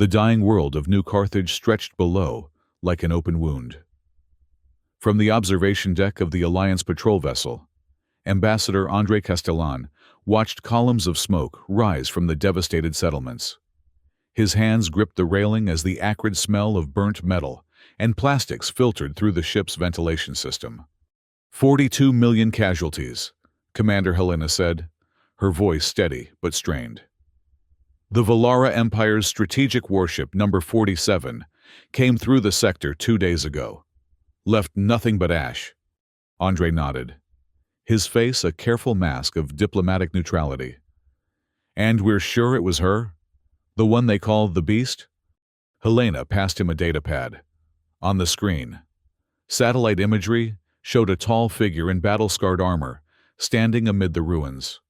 The dying world of New Carthage stretched below like an open wound. From the observation deck of the Alliance patrol vessel, Ambassador André Castellan watched columns of smoke rise from the devastated settlements. His hands gripped the railing as the acrid smell of burnt metal and plastics filtered through the ship's ventilation system. 42 million casualties, Commander Helena said, her voice steady but strained. The Valara Empire's strategic warship number 47 came through the sector 2 days ago. Left nothing but ash. André nodded, his face a careful mask of diplomatic neutrality. And we're sure it was her? The one they call the Beast? Helena passed him a datapad. On the screen, satellite imagery showed a tall figure in battle-scarred armor standing amid the ruins.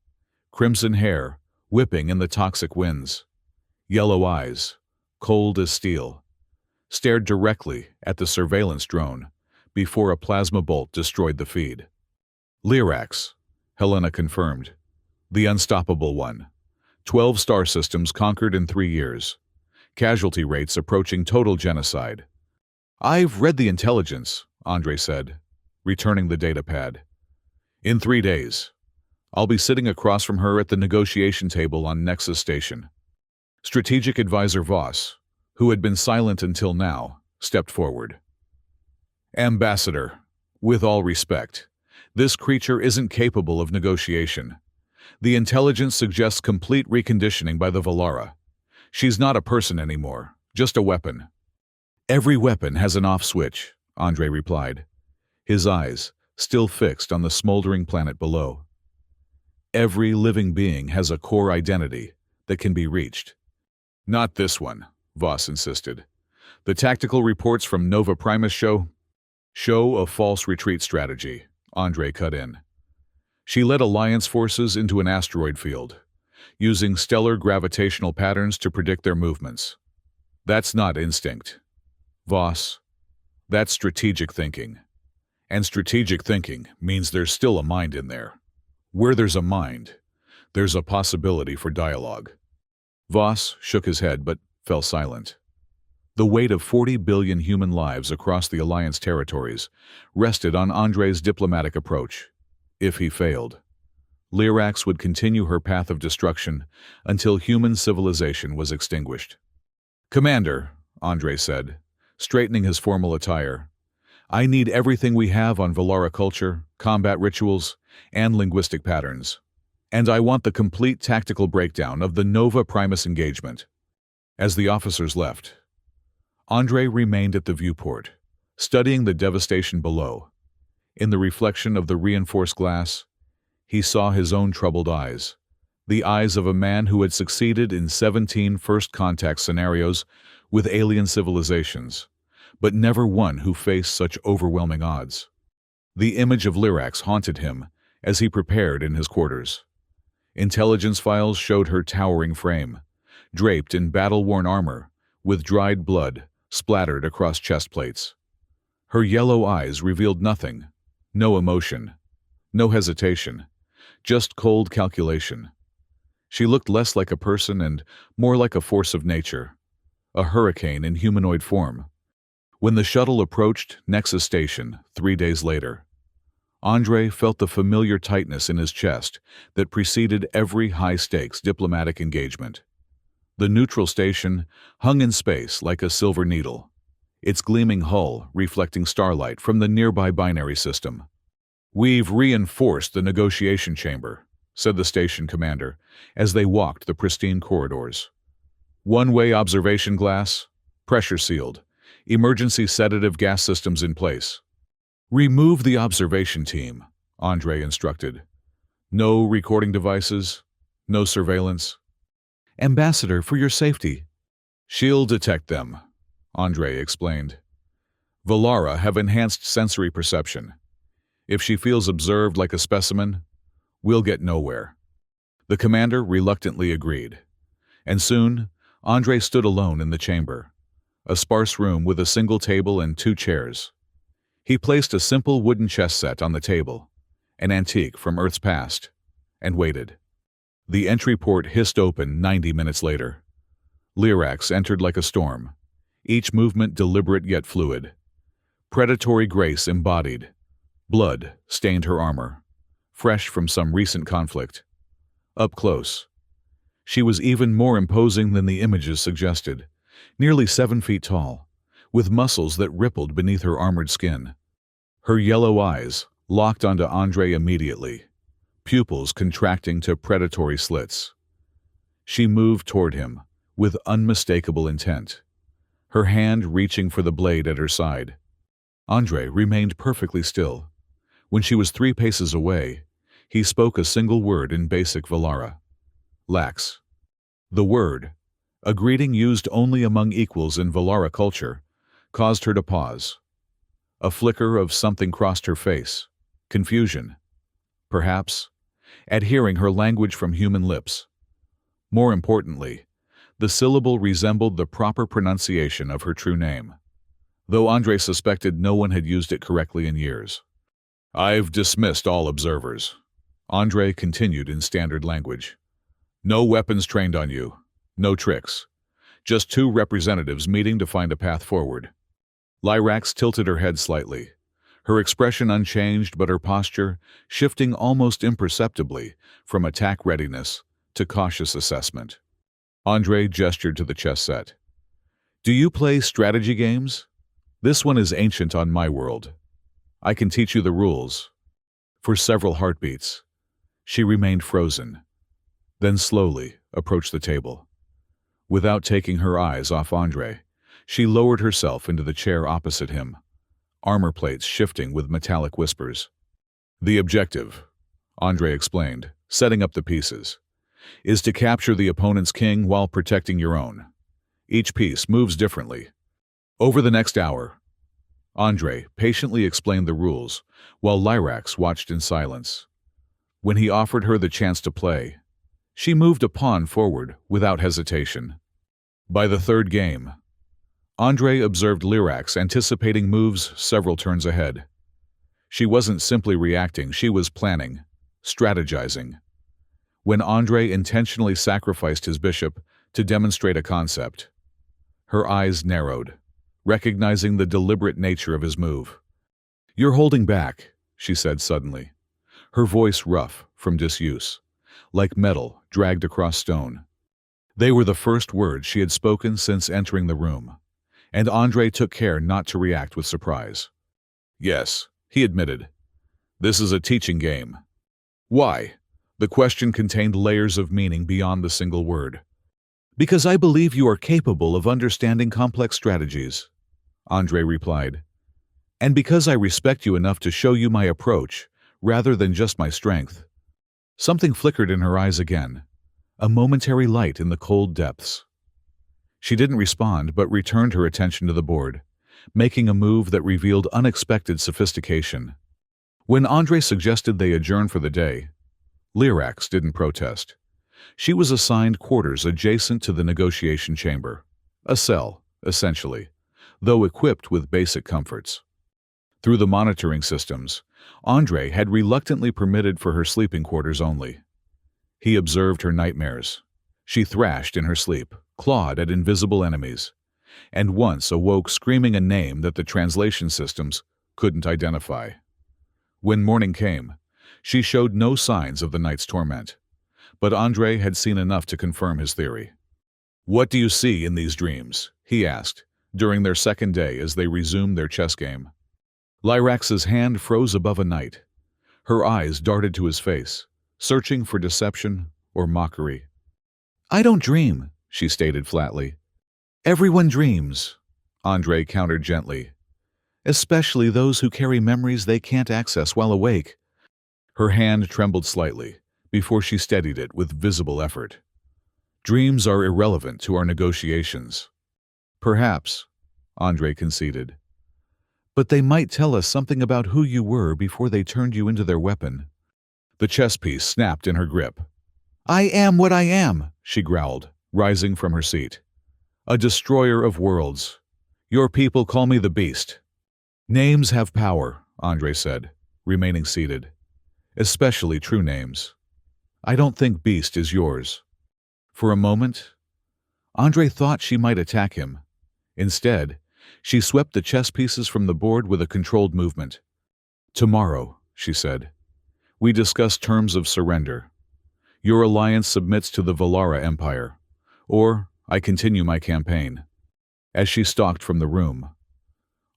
Crimson hair whipping in the toxic winds. Yellow eyes, cold as steel, stared directly at the surveillance drone before a plasma bolt destroyed the feed. Lyrax, Helena confirmed. The unstoppable one. 12 star systems conquered in 3 years. Casualty rates approaching total genocide. I've read the intelligence, André said, returning the datapad. In 3 days. I'll be sitting across from her at the negotiation table on Nexus Station. Strategic Advisor Voss, who had been silent until now, stepped forward. Ambassador, with all respect, this creature isn't capable of negotiation. The intelligence suggests complete reconditioning by the Valara. She's not a person anymore, just a weapon. Every weapon has an off switch, André replied, his eyes still fixed on the smoldering planet below. Every living being has a core identity that can be reached. Not this one, Voss insisted. The tactical reports from Nova Primus show a false retreat strategy, André cut in. She led Alliance forces into an asteroid field, using stellar gravitational patterns to predict their movements. That's not instinct, Voss. That's strategic thinking. And strategic thinking means there's still a mind in there. Where there's a mind, there's a possibility for dialogue. Voss shook his head but fell silent. The weight of 40 billion human lives across the Alliance territories rested on André's diplomatic approach. If he failed, Lyrax would continue her path of destruction until human civilization was extinguished. Commander, André said, straightening his formal attire, I need everything we have on Valara culture, combat rituals, and linguistic patterns. And I want the complete tactical breakdown of the Nova Primus engagement. As the officers left, André remained at the viewport, studying the devastation below. In the reflection of the reinforced glass, he saw his own troubled eyes, the eyes of a man who had succeeded in 17 first contact scenarios with alien civilizations, but never one who faced such overwhelming odds. The image of Lyrax haunted him as he prepared in his quarters. Intelligence files showed her towering frame, draped in battle-worn armor, with dried blood splattered across chest plates. Her yellow eyes revealed nothing, no emotion, no hesitation, just cold calculation. She looked less like a person and more like a force of nature, a hurricane in humanoid form. When the shuttle approached Nexus Station 3 days later, André felt the familiar tightness in his chest that preceded every high-stakes diplomatic engagement. The neutral station hung in space like a silver needle, its gleaming hull reflecting starlight from the nearby binary system. We've reinforced the negotiation chamber, said the station commander as they walked the pristine corridors. One-way observation glass, pressure-sealed, emergency sedative gas systems in place. Remove the observation team, André instructed. No recording devices, no surveillance. Ambassador, for your safety. She'll detect them, André explained. Valara have enhanced sensory perception. If she feels observed like a specimen, we'll get nowhere. The commander reluctantly agreed. And soon, André stood alone in the chamber, a sparse room with a single table and 2 chairs. He placed a simple wooden chess set on the table, an antique from Earth's past, and waited. The entry port hissed open 90 minutes later. Lyrax entered like a storm, each movement deliberate yet fluid. Predatory grace embodied. Blood stained her armor, fresh from some recent conflict. Up close, she was even more imposing than the images suggested, nearly 7 feet tall, with muscles that rippled beneath her armored skin. Her yellow eyes locked onto Andre immediately, pupils contracting to predatory slits. She moved toward him with unmistakable intent, her hand reaching for the blade at her side. Andre remained perfectly still. When she was 3 paces away, he spoke a single word in basic Valara. Lax. The word, a greeting used only among equals in Valara culture, caused her to pause. A flicker of something crossed her face. Confusion. Perhaps, at hearing her language from human lips. More importantly, the syllable resembled the proper pronunciation of her true name, though Andre suspected no one had used it correctly in years. "I've dismissed all observers," Andre continued in standard language. "No weapons trained on you. No tricks. Just 2 representatives meeting to find a path forward." Lyrax tilted her head slightly, her expression unchanged but her posture shifting almost imperceptibly from attack readiness to cautious assessment. Andre gestured to the chess set. "Do you play strategy games? This one is ancient on my world. I can teach you the rules." For several heartbeats, she remained frozen, then slowly approached the table. Without taking her eyes off Andre, she lowered herself into the chair opposite him, armor plates shifting with metallic whispers. "The objective," Andre explained, setting up the pieces, "is to capture the opponent's king while protecting your own. Each piece moves differently. Over the next hour," Andre patiently explained the rules, while Lyrax watched in silence. When he offered her the chance to play, she moved a pawn forward without hesitation. By the 3rd game, Andre observed Lyrax anticipating moves several turns ahead. She wasn't simply reacting, she was planning, strategizing. When Andre intentionally sacrificed his bishop to demonstrate a concept, her eyes narrowed, recognizing the deliberate nature of his move. "You're holding back," she said suddenly, her voice rough from disuse, like metal dragged across stone. They were the first words she had spoken since entering the room, and Andre took care not to react with surprise. "Yes," he admitted. "This is a teaching game." "Why?" The question contained layers of meaning beyond the single word. "Because I believe you are capable of understanding complex strategies," Andre replied. "And because I respect you enough to show you my approach, rather than just my strength." Something flickered in her eyes again, a momentary light in the cold depths. She didn't respond but returned her attention to the board, making a move that revealed unexpected sophistication. When Andre suggested they adjourn for the day, Lyrax didn't protest. She was assigned quarters adjacent to the negotiation chamber, a cell, essentially, though equipped with basic comforts. Through the monitoring systems, Andre had reluctantly permitted for her sleeping quarters only. He observed her nightmares. She thrashed in her sleep, clawed at invisible enemies, and once awoke screaming a name that the translation systems couldn't identify. When morning came, she showed no signs of the night's torment, but Andre had seen enough to confirm his theory. "What do you see in these dreams?" he asked, during their 2nd day as they resumed their chess game. Lyrax's hand froze above a knight. Her eyes darted to his face, searching for deception or mockery. "I don't dream," she stated flatly. "Everyone dreams," Andre countered gently, "especially those who carry memories they can't access while awake." Her hand trembled slightly before she steadied it with visible effort. "Dreams are irrelevant to our negotiations." "Perhaps," Andre conceded. "But they might tell us something about who you were before they turned you into their weapon." The chess piece snapped in her grip. "I am what I am," she growled, rising from her seat. "A destroyer of worlds. Your people call me the Beast." "Names have power," Andre said, remaining seated. "Especially true names. I don't think Beast is yours." For a moment, Andre thought she might attack him. Instead, she swept the chess pieces from the board with a controlled movement. "Tomorrow," she said, "we discuss terms of surrender. Your alliance submits to the Valara Empire, or I continue my campaign." As she stalked from the room,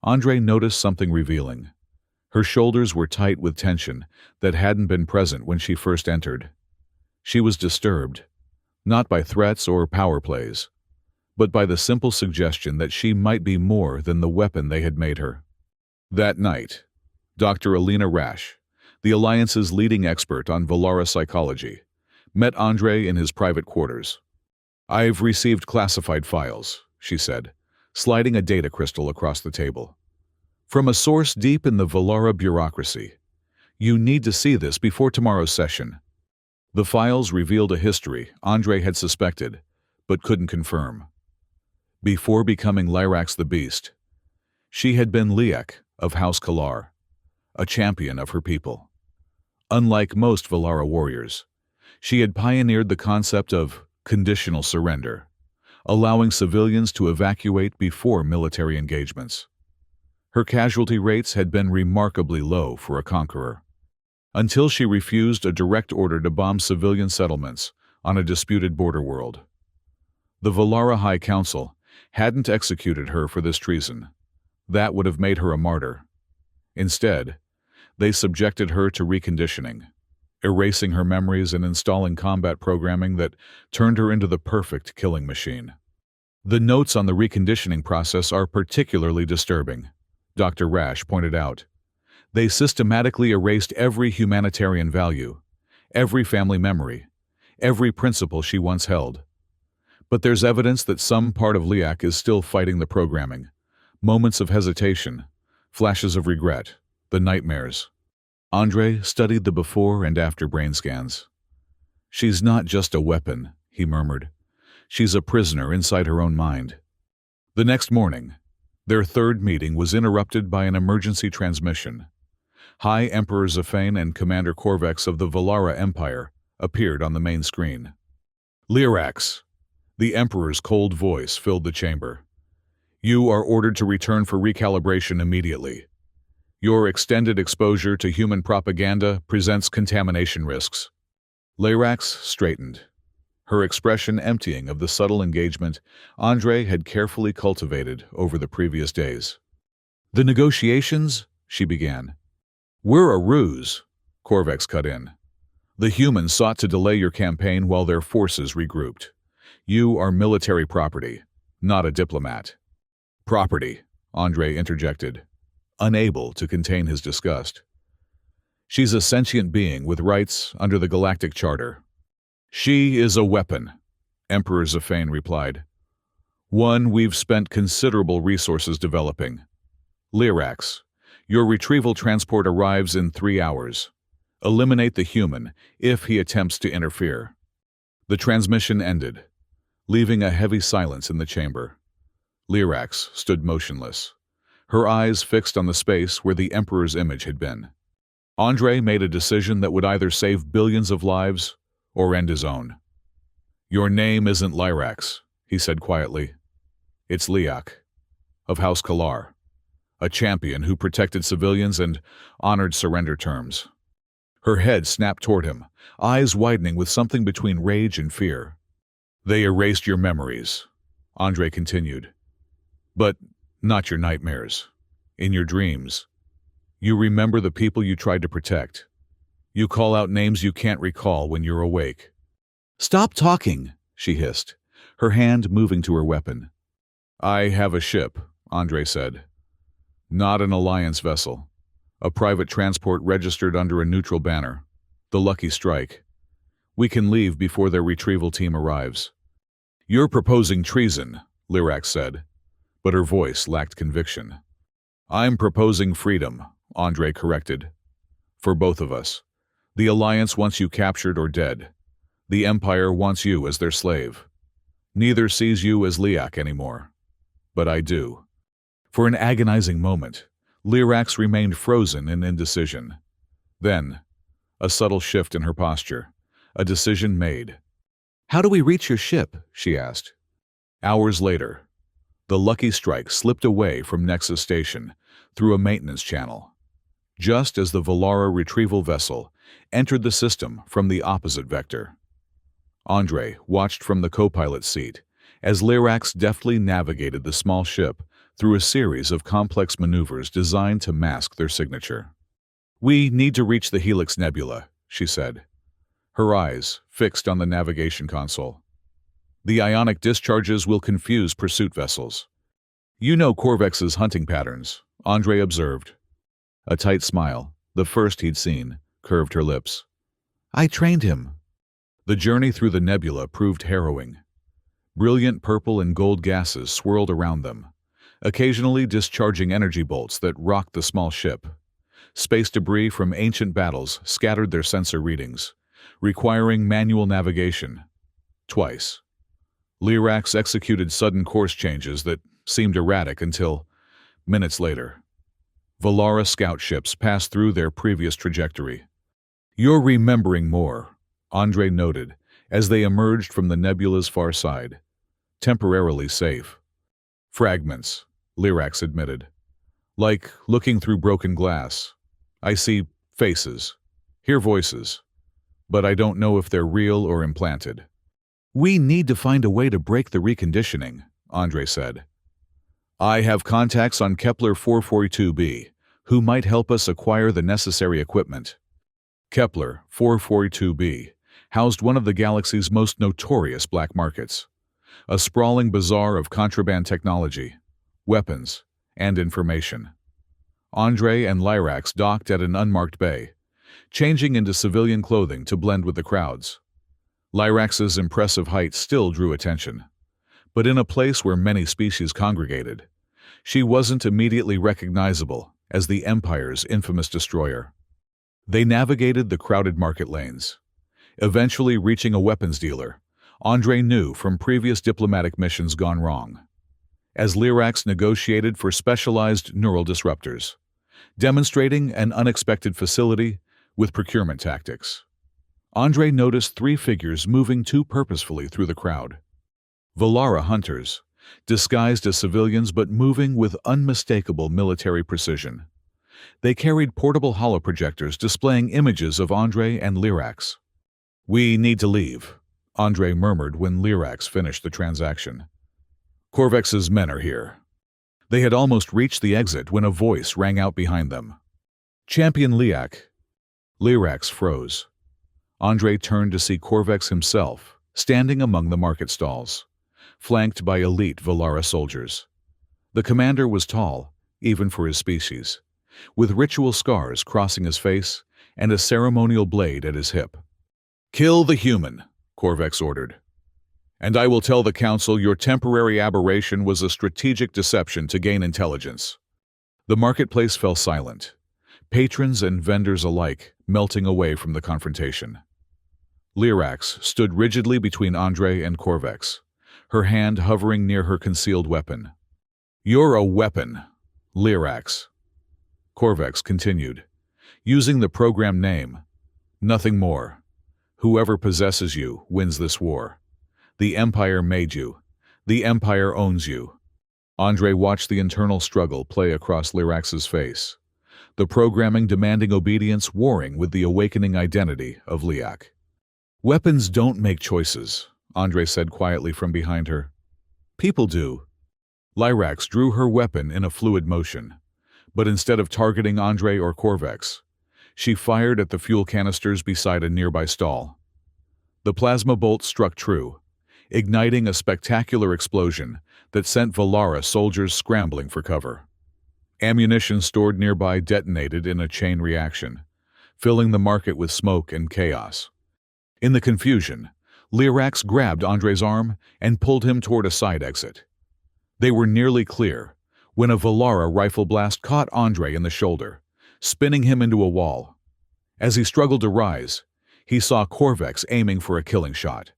Andre noticed something revealing. Her shoulders were tight with tension that hadn't been present when she first entered. She was disturbed, not by threats or power plays, but by the simple suggestion that she might be more than the weapon they had made her. That night, Dr. Alina Rash, the Alliance's leading expert on Valara psychology, met Andre in his private quarters. "I've received classified files," she said, sliding a data crystal across the table. "From a source deep in the Valara bureaucracy. You need to see this before tomorrow's session." The files revealed a history Andre had suspected, but couldn't confirm. Before becoming Lyrax the Beast, she had been Liak of House Kalar, a champion of her people. Unlike most Valara warriors, she had pioneered the concept of conditional surrender, allowing civilians to evacuate before military engagements. Her casualty rates had been remarkably low for a conqueror, until she refused a direct order to bomb civilian settlements on a disputed border world. The Valara High Council hadn't executed her for this treason. That would have made her a martyr. Instead, they subjected her to reconditioning, erasing her memories and installing combat programming that turned her into the perfect killing machine. "The notes on the reconditioning process are particularly disturbing," Dr. Rash pointed out. "They systematically erased every humanitarian value, every family memory, every principle she once held. But there's evidence that some part of Liak is still fighting the programming. Moments of hesitation, flashes of regret, the nightmares." Andre studied the before and after brain scans. "She's not just a weapon," he murmured. "She's a prisoner inside her own mind." The next morning, their third meeting was interrupted by an emergency transmission. High Emperor Zafane and Commander Korvex of the Valara Empire appeared on the main screen. "Lyrax," the Emperor's cold voice filled the chamber. "You are ordered to return for recalibration immediately. Your extended exposure to human propaganda presents contamination risks." Lyrax straightened, her expression emptying of the subtle engagement Andre had carefully cultivated over the previous days. "The negotiations?" she began. "We're a ruse," Korvex cut in. "The humans sought to delay your campaign while their forces regrouped. You are military property, not a diplomat." "Property," Andre interjected, unable to contain his disgust. "She's a sentient being with rights under the Galactic Charter." "She is a weapon," Emperor Zafane replied. "One we've spent considerable resources developing. Lyrax, your retrieval transport arrives in 3 hours. Eliminate the human if he attempts to interfere." The transmission ended, leaving a heavy silence in the chamber. Lyrax stood motionless, her eyes fixed on the space where the Emperor's image had been. Andre made a decision that would either save billions of lives or end his own. "Your name isn't Lyrax," he said quietly. "It's Liak, of House Kalar, a champion who protected civilians and honored surrender terms." Her head snapped toward him, eyes widening with something between rage and fear. "They erased your memories," Andre continued. "But not your nightmares. In your dreams, you remember the people you tried to protect. You call out names you can't recall when you're awake." "Stop talking," she hissed, her hand moving to her weapon. "I have a ship," Andre said. "Not an Alliance vessel. A private transport registered under a neutral banner. The Lucky Strike. We can leave before their retrieval team arrives." "You're proposing treason," Lyrax said, but her voice lacked conviction. "I'm proposing freedom," Andre corrected. "For both of us. The Alliance wants you captured or dead. The Empire wants you as their slave. Neither sees you as Liak anymore. But I do." For an agonizing moment, Lyrax remained frozen in indecision. Then, a subtle shift in her posture, a decision made. "How do we reach your ship?" she asked. Hours later, the Lucky Strike slipped away from Nexus Station through a maintenance channel, just as the Valara retrieval vessel entered the system from the opposite vector. Andre watched from the co-pilot seat as Lyrax deftly navigated the small ship through a series of complex maneuvers designed to mask their signature. "We need to reach the Helix Nebula," she said, her eyes fixed on the navigation console. "The ionic discharges will confuse pursuit vessels." "You know Corvex's hunting patterns," Andre observed. A tight smile, the first he'd seen, curved her lips. "I trained him." The journey through the nebula proved harrowing. Brilliant purple and gold gases swirled around them, occasionally discharging energy bolts that rocked the small ship. Space debris from ancient battles scattered their sensor readings, requiring manual navigation. Twice, Lyrax executed sudden course changes that seemed erratic until, minutes later, Valara scout ships passed through their previous trajectory. "You're remembering more," Andre noted as they emerged from the nebula's far side. "Temporarily safe." "Fragments," Lyrax admitted. "Like looking through broken glass. I see faces, hear voices, but I don't know if they're real or implanted." "We need to find a way to break the reconditioning," Andre said. "I have contacts on Kepler 442b, who might help us acquire the necessary equipment." Kepler 442b housed one of the galaxy's most notorious black markets, a sprawling bazaar of contraband technology, weapons, and information. Andre and Lyrax docked at an unmarked bay, changing into civilian clothing to blend with the crowds. Lyrax's impressive height still drew attention, but in a place where many species congregated, she wasn't immediately recognizable as the Empire's infamous destroyer. They navigated the crowded market lanes, eventually reaching a weapons dealer Andre knew from previous diplomatic missions gone wrong, as Lyrax negotiated for specialized neural disruptors, demonstrating an unexpected facility with procurement tactics. Andre noticed three figures moving too purposefully through the crowd. Valara hunters, disguised as civilians but moving with unmistakable military precision. They carried portable holoprojectors displaying images of Andre and Lyrax. "We need to leave," Andre murmured when Lyrax finished the transaction. "Corvex's men are here." They had almost reached the exit when a voice rang out behind them. "Champion Liak." Lyrax froze. Andre turned to see Corvex himself, standing among the market stalls, flanked by elite Valara soldiers. The commander was tall, even for his species, with ritual scars crossing his face and a ceremonial blade at his hip. "Kill the human," Corvex ordered. "And I will tell the Council your temporary aberration was a strategic deception to gain intelligence." The marketplace fell silent, patrons and vendors alike melting away from the confrontation. Lyrax stood rigidly between Andre and Corvex, her hand hovering near her concealed weapon. "You're a weapon, Lyrax." Corvex continued, using the program name, "Nothing more. Whoever possesses you wins this war. The Empire made you. The Empire owns you." Andre watched the internal struggle play across Lyrax's face, the programming demanding obedience warring with the awakening identity of Liak. "Weapons don't make choices," Andre said quietly from behind her. "People do." Lyrax drew her weapon in a fluid motion, but instead of targeting Andre or Corvex, she fired at the fuel canisters beside a nearby stall. The plasma bolt struck true, igniting a spectacular explosion that sent Valara soldiers scrambling for cover. Ammunition stored nearby detonated in a chain reaction, filling the market with smoke and chaos. In the confusion, Lyrax grabbed Andre's arm and pulled him toward a side exit. They were nearly clear when a Valara rifle blast caught Andre in the shoulder, spinning him into a wall. As he struggled to rise, he saw Corvex aiming for a killing shot.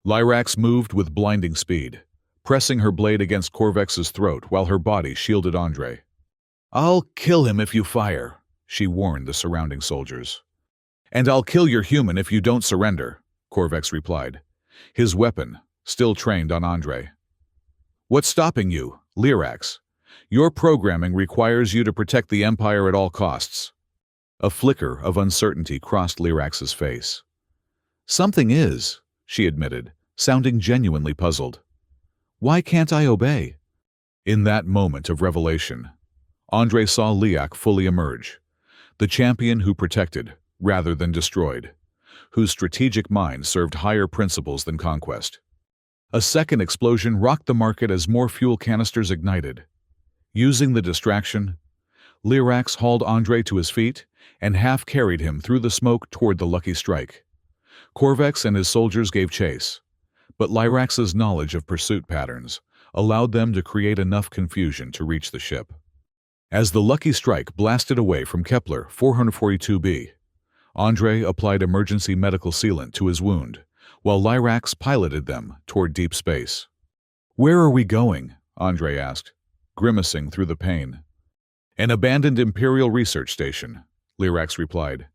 Lyrax moved with blinding speed, pressing her blade against Corvex's throat while her body shielded Andre. "I'll kill him if you fire," she warned the surrounding soldiers. "And I'll kill your human if you don't surrender," Corvex replied, his weapon still trained on Andre. What's stopping you, Lyrax? Your programming requires you to protect the Empire at all costs. A flicker of uncertainty crossed Lyrax's face. Something is, she admitted, sounding genuinely puzzled. Why can't I obey? In that moment of revelation, Andre saw Liak fully emerge, the champion who protected, rather than destroyed, whose strategic mind served higher principles than conquest. A second explosion rocked the market as more fuel canisters ignited. Using the distraction, Lyrax hauled Andre to his feet and half-carried him through the smoke toward the Lucky Strike. Corvex and his soldiers gave chase, but Lyrax's knowledge of pursuit patterns allowed them to create enough confusion to reach the ship. As the Lucky Strike blasted away from Kepler 442b, Andre applied emergency medical sealant to his wound, while Lyrax piloted them toward deep space. "Where are we going?" Andre asked, grimacing through the pain. "An abandoned Imperial research station," Lyrax replied,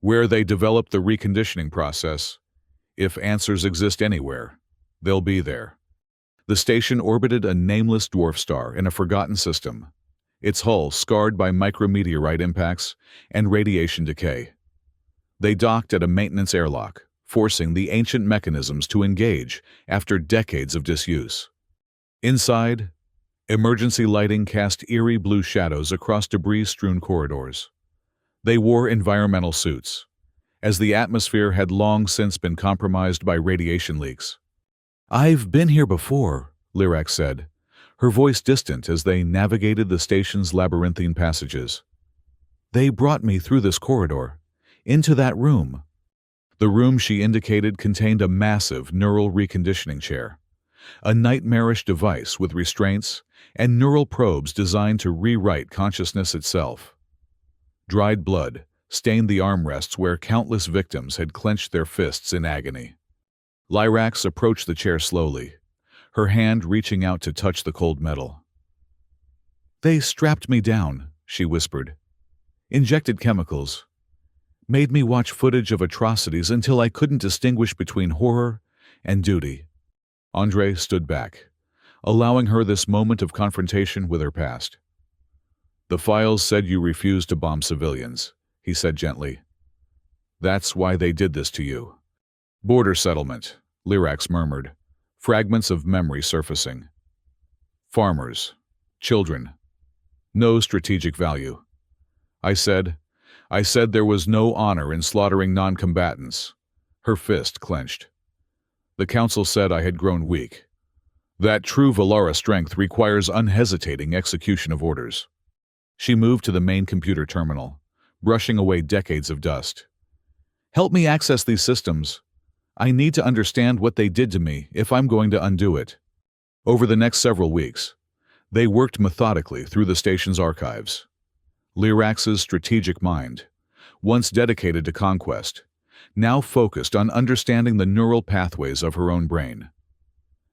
"where they developed the reconditioning process. If answers exist anywhere, they'll be there." The station orbited a nameless dwarf star in a forgotten system, its hull scarred by micrometeorite impacts and radiation decay. They docked at a maintenance airlock, forcing the ancient mechanisms to engage after decades of disuse. Inside, emergency lighting cast eerie blue shadows across debris-strewn corridors. They wore environmental suits, as the atmosphere had long since been compromised by radiation leaks. "I've been here before," Lyrax said, her voice distant as they navigated the station's labyrinthine passages. "They brought me through this corridor, into that room." The room she indicated contained a massive neural reconditioning chair, a nightmarish device with restraints and neural probes designed to rewrite consciousness itself. Dried blood stained the armrests where countless victims had clenched their fists in agony. Lyrax approached the chair slowly, her hand reaching out to touch the cold metal. "They strapped me down," she whispered, "injected chemicals, made me watch footage of atrocities until I couldn't distinguish between horror and duty." Andre stood back, allowing her this moment of confrontation with her past. "The files said you refused to bomb civilians," he said gently. "That's why they did this to you." "Border settlement," Lyrax murmured, fragments of memory surfacing. "Farmers. Children. No strategic value. I said there was no honor in slaughtering non-combatants." Her fist clenched. "The council said I had grown weak. That true Valara strength requires unhesitating execution of orders." She moved to the main computer terminal, brushing away decades of dust. "Help me access these systems. I need to understand what they did to me if I'm going to undo it." Over the next several weeks, they worked methodically through the station's archives. Lyrax's strategic mind, once dedicated to conquest, now focused on understanding the neural pathways of her own brain.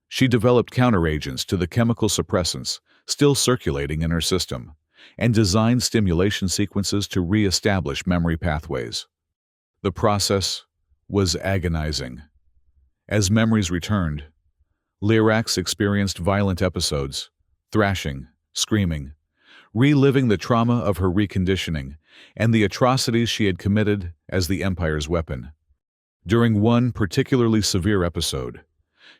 She developed counteragents to the chemical suppressants still circulating in her system, and designed stimulation sequences to re-establish memory pathways. The process was agonizing. As memories returned, Lyrax experienced violent episodes, thrashing, screaming, reliving the trauma of her reconditioning and the atrocities she had committed as the Empire's weapon. During one particularly severe episode,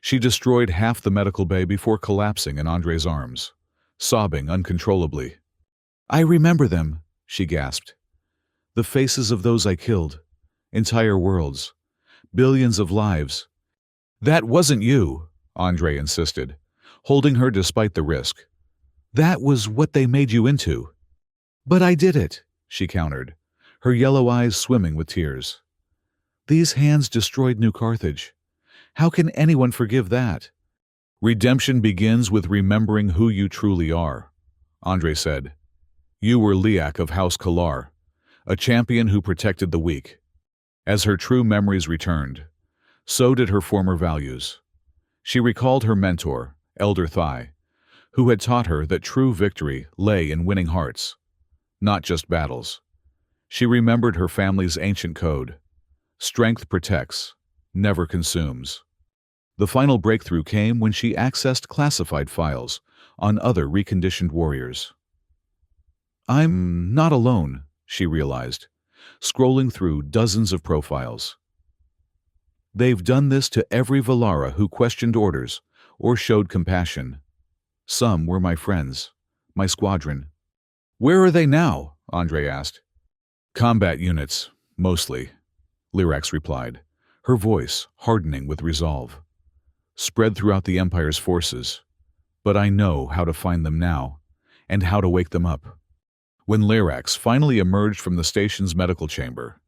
she destroyed half the medical bay before collapsing in Andre's arms, sobbing uncontrollably. "I remember them," she gasped. "The faces of those I killed. Entire worlds. Billions of lives." "That wasn't you," Andre insisted, holding her despite the risk. "That was what they made you into." "But I did it," she countered, her yellow eyes swimming with tears. "These hands destroyed New Carthage. How can anyone forgive that?" "Redemption begins with remembering who you truly are," Andre said. "You were Liak of House Kalar, a champion who protected the weak." As her true memories returned, so did her former values. She recalled her mentor, Elder Thai, who had taught her that true victory lay in winning hearts, not just battles. She remembered her family's ancient code: strength protects, never consumes. The final breakthrough came when she accessed classified files on other reconditioned warriors. I'm not alone, she realized, scrolling through dozens of profiles. They've done this to every Valara who questioned orders or showed compassion. Some were my friends, my squadron. Where are they now? Andre asked. Combat units, mostly, Lyrax replied, her voice hardening with resolve. Spread throughout the Empire's forces. But I know how to find them now, and how to wake them up. When Lyrax finally emerged from the station's medical chamber,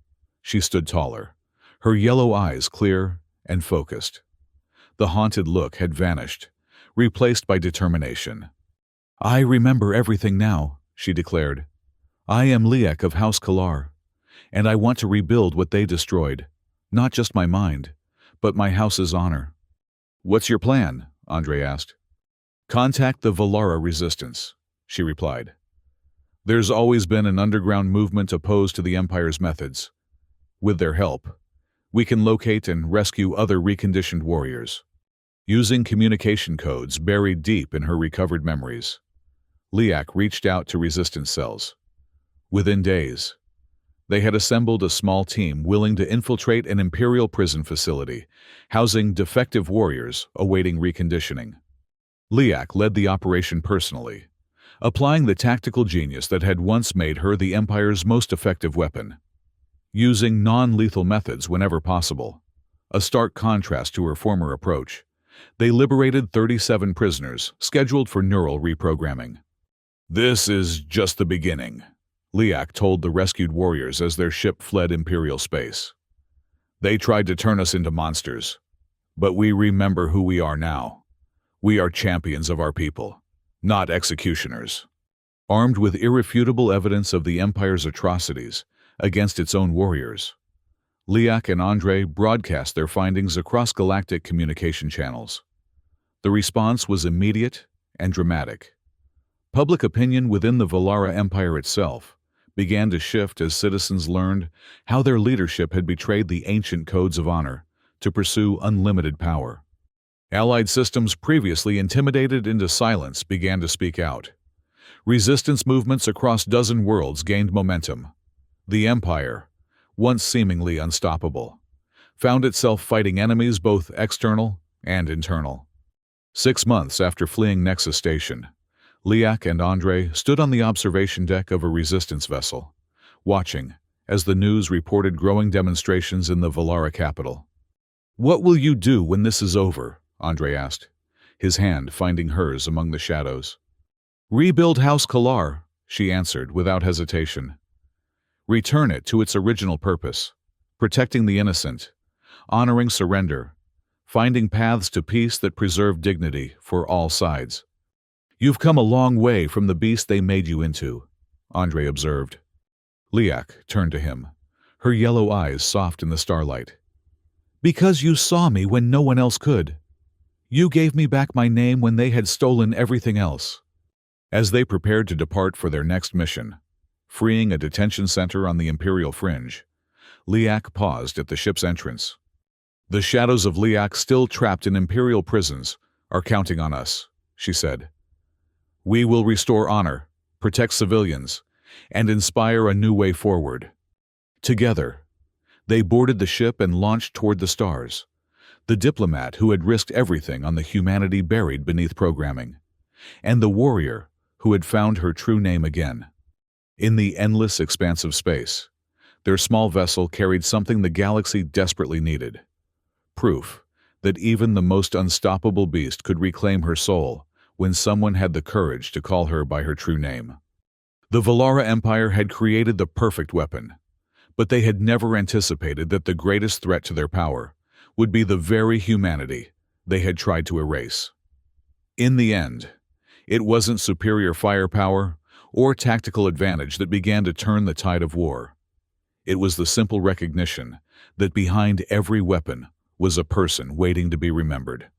she stood taller, her yellow eyes clear and focused. The haunted look had vanished, replaced by determination. I remember everything now, she declared. I am Liek of House Kalar, and I want to rebuild what they destroyed, not just my mind, but my house's honor. What's your plan? Andre asked. Contact the Valara resistance, she replied. There's always been an underground movement opposed to the Empire's methods. With their help, we can locate and rescue other reconditioned warriors. Using communication codes buried deep in her recovered memories, Liak reached out to resistance cells. Within days, they had assembled a small team willing to infiltrate an Imperial prison facility, housing defective warriors awaiting reconditioning. Liak led the operation personally, applying the tactical genius that had once made her the Empire's most effective weapon. Using non-lethal methods whenever possible, a stark contrast to her former approach, they liberated 37 prisoners scheduled for neural reprogramming. This is just the beginning, Liak told the rescued warriors as their ship fled Imperial space. They tried to turn us into monsters, but we remember who we are now. We are champions of our people, not executioners. Armed with irrefutable evidence of the Empire's atrocities against its own warriors, Liak and Andre broadcast their findings across galactic communication channels. The response was immediate and dramatic. Public opinion within the Valara Empire itself began to shift as citizens learned how their leadership had betrayed the ancient codes of honor to pursue unlimited power. Allied systems previously intimidated into silence began to speak out. Resistance movements across dozen worlds gained momentum. The Empire, once seemingly unstoppable, found itself fighting enemies both external and internal. 6 months after fleeing Nexus Station, Liak and Andre stood on the observation deck of a resistance vessel, watching as the news reported growing demonstrations in the Valara capital. What will you do when this is over? Andre asked, his hand finding hers among the shadows. Rebuild House Kalar, she answered without hesitation. Return it to its original purpose, protecting the innocent, honoring surrender, finding paths to peace that preserve dignity for all sides. You've come a long way from the beast they made you into, Andre observed. Liak turned to him, her yellow eyes soft in the starlight. Because you saw me when no one else could. You gave me back my name when they had stolen everything else. As they prepared to depart for their next mission, freeing a detention center on the Imperial fringe, Liak paused at the ship's entrance. The shadows of Liak still trapped in Imperial prisons are counting on us, she said. We will restore honor, protect civilians, and inspire a new way forward. Together, they boarded the ship and launched toward the stars, the diplomat who had risked everything on the humanity buried beneath programming, and the warrior who had found her true name again. In the endless expanse of space, their small vessel carried something the galaxy desperately needed. Proof that even the most unstoppable beast could reclaim her soul when someone had the courage to call her by her true name. The Valara Empire had created the perfect weapon, but they had never anticipated that the greatest threat to their power would be the very humanity they had tried to erase. In the end, it wasn't superior firepower or tactical advantage that began to turn the tide of war. It was the simple recognition that behind every weapon was a person waiting to be remembered.